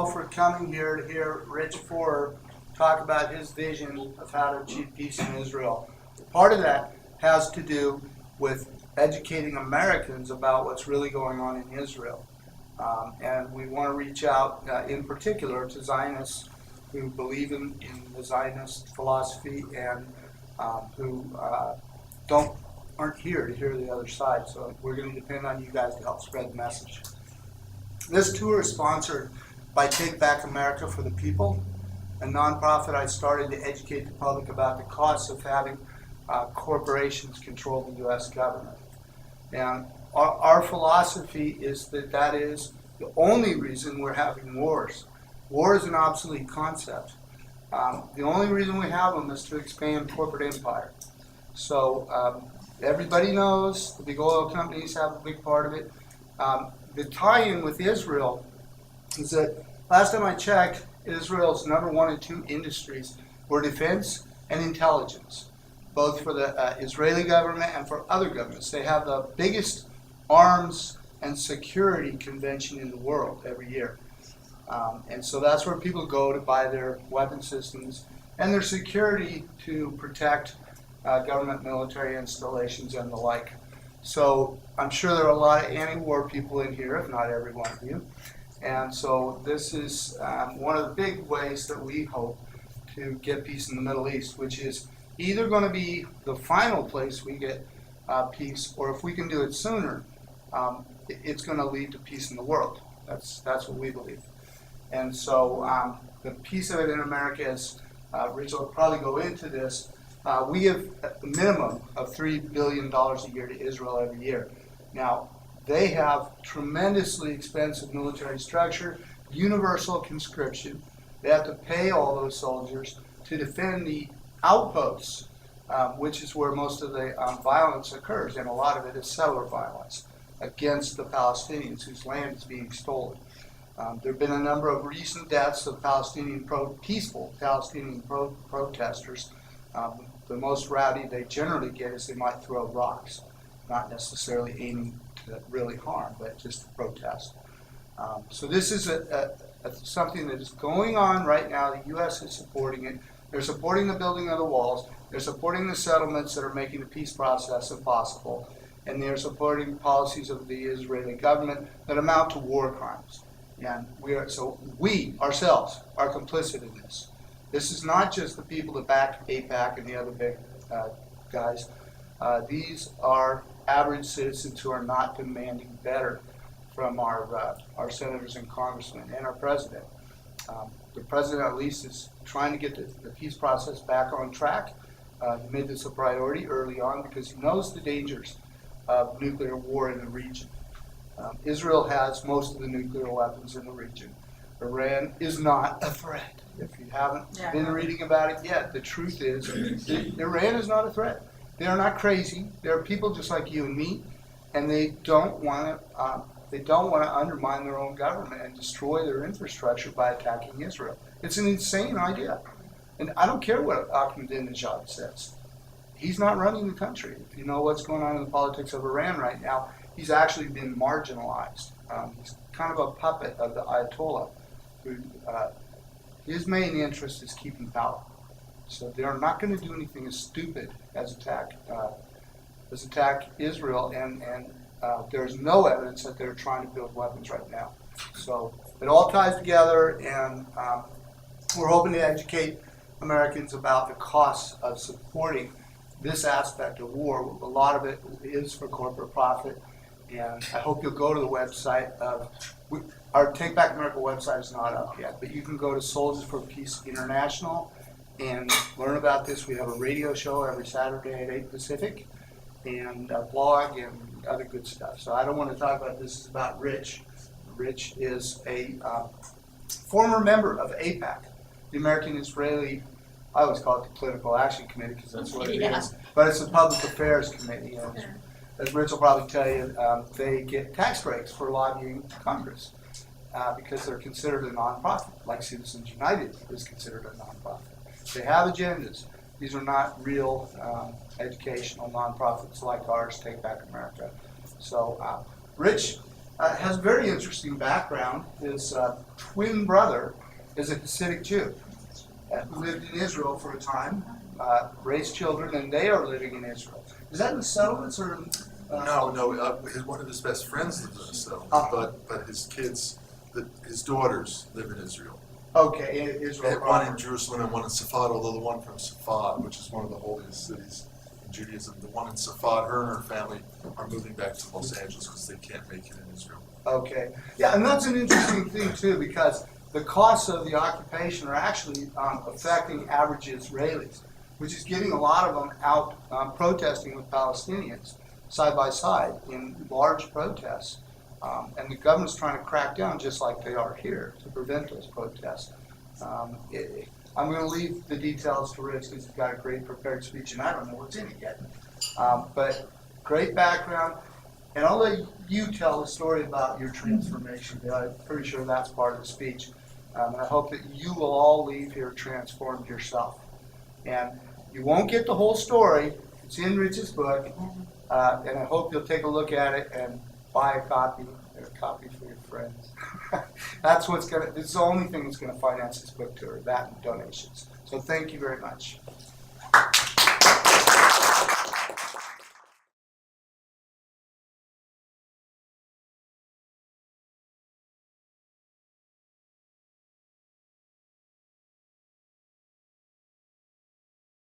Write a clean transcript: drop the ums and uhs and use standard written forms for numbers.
all for coming here to hear Rich Ford talk about his vision of how to achieve peace in Israel. Part of that has to do with educating Americans about what's really going on in Israel. And we want to reach out in particular to Zionists who believe in the Zionist philosophy and who aren't here to hear the other side. So we're going to depend on you guys to help spread the message. This tour is sponsored by Take Back America for the People, a nonprofit I started to educate the public about the costs of having corporations control the U.S. government. And our philosophy is that is the only reason we're having wars. War is an obsolete concept. The only reason we have them is to expand corporate empire. So everybody knows the big oil companies have a big part of it. The tie-in with Israel is that last time I checked, Israel's number 1 and 2 industries were defense and intelligence, both for the Israeli government and for other governments. They have the biggest arms and security convention in the world every year. And so that's where people go to buy their weapon systems and their security to protect government military installations and the like. So I'm sure there are a lot of anti-war people in here, if not every one of you. And so this is one of the big ways that we hope to get peace in the Middle East, which is either going to be the final place we get peace, or if we can do it sooner, it's going to lead to peace in the world. That's what we believe. And so the piece of it in America is, Rich will probably go into this, we give a minimum of $3 billion a year to Israel every year. Now, they have tremendously expensive military structure, universal conscription. They have to pay all those soldiers to defend the outposts, which is where most of the violence occurs, and a lot of it is settler violence against the Palestinians whose land is being stolen. There have been a number of recent deaths of peaceful Palestinian protesters. The most rowdy they generally get is they might throw rocks, not necessarily aiming to really harm, but just to protest. So this is something that is going on right now. The U.S. is supporting it. They're supporting the building of the walls. They're supporting the settlements that are making the peace process impossible. And they're supporting policies of the Israeli government that amount to war crimes. And we ourselves are complicit in this. This is not just the people that back AIPAC and the other big guys. These are average citizens who are not demanding better from our senators and congressmen and our president. The president at least is trying to get the peace process back on track. He made this a priority early on because he knows the dangers of nuclear war in the region. Israel has most of the nuclear weapons in the region. Iran is not a threat. If you haven't been reading about it yet, the truth is Iran is not a threat. They are not crazy. They are people just like you and me, and they don't want to undermine their own government and destroy their infrastructure by attacking Israel. It's an insane idea, and I don't care what Ahmadinejad says. He's not running the country. If you know what's going on in the politics of Iran right now, he's actually been marginalized. He's kind of a puppet of the Ayatollah, who his main interest is keeping power. So they are not going to do anything as stupid as attack Israel, and there's no evidence that they're trying to build weapons right now. So it all ties together, and we're hoping to educate Americans about the costs of supporting this aspect of war. A lot of it is for corporate profit, and I hope you'll go to the website. Our Take Back America website is not up yet, but you can go to Soldiers for Peace International and learn about this. We have a radio show every Saturday at 8 Pacific, and a blog and other good stuff. So I don't want to talk about this. It's about Rich. Rich is a former member of AIPAC, the American Israeli, I always call it the Political Action Committee because that's what it is, but it's a Public Affairs Committee. And as Rich will probably tell you, they get tax breaks for lobbying Congress because they're considered a nonprofit, like Citizens United is considered a nonprofit. They have agendas. These are not real educational nonprofits like ours, Take Back America. So, Rich, has a very interesting background. His twin brother is a Hasidic Jew who lived in Israel for a time, raised children, and they are living in Israel. Is that in the settlements or? One of his best friends lives in a settlement, but his kids, his daughters live in Israel. Okay, Israel. One in Jerusalem and one in Safad, although the one from Safad, which is one of the holiest cities in Judaism, the one in Safad, her and her family are moving back to Los Angeles because they can't make it in Israel. Okay. Yeah, and that's an interesting thing, too, because the costs of the occupation are actually affecting average Israelis, which is getting a lot of them out protesting with Palestinians side by side in large protests. And the government's trying to crack down just like they are here to prevent those protests. I'm going to leave the details to Rich because he's got a great prepared speech, and I don't know what's in it yet. But great background. And I'll let you tell the story about your transformation. I'm pretty sure that's part of the speech. And I hope that you will all leave here transformed yourself. And you won't get the whole story. It's in Rich's book. And I hope you'll take a look at it and buy a copy, and a copy for your friends. That's what's going to, this is the only thing that's going to finance this book tour, that and donations. So thank you very much.